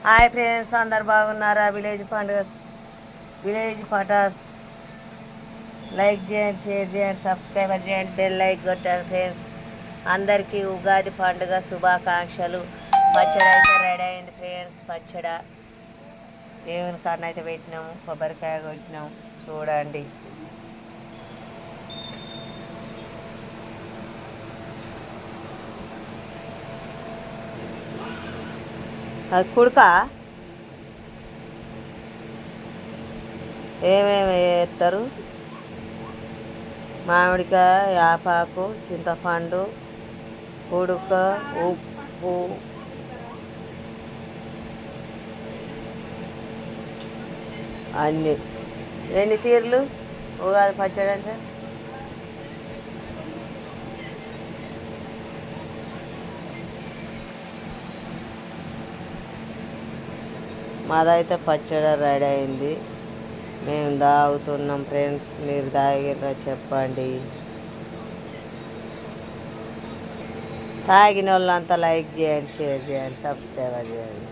Hi friends, అందరు బాగున్నారా? Village Pataas like చేయండి, షేర్ చేయండి, సబ్స్క్రైబర్ చేయండి, బెల్ లైక్ కొట్టండి ఫ్రెండ్స్. అందరికీ ఉగాది పండుగ శుభాకాంక్షలు. పచ్చడి అయితే రెడీ అయింది ఫ్రెండ్స్. పచ్చడి దేవుని కాడన అయితే పెట్టినాము, కొబ్బరికాయ కొట్టినాము. చూడండి. అది కుడక ఏమేమి వేస్తారు? మామిడికాయ, యాపాకు, చింతపండు, కుడుక, ఉప్పు, అన్నీ. ఎన్ని తీర్లు ఉగాది పచ్చడి అంటే? మాదైతే పచ్చడి రెడీ అయింది, మేము తాగుతున్నాం ఫ్రెండ్స్. మీరు తాగిరా చెప్పండి. తాగిన వాళ్ళంతా లైక్ చేయండి, షేర్ చేయండి, సబ్స్క్రైబ్ చేయండి.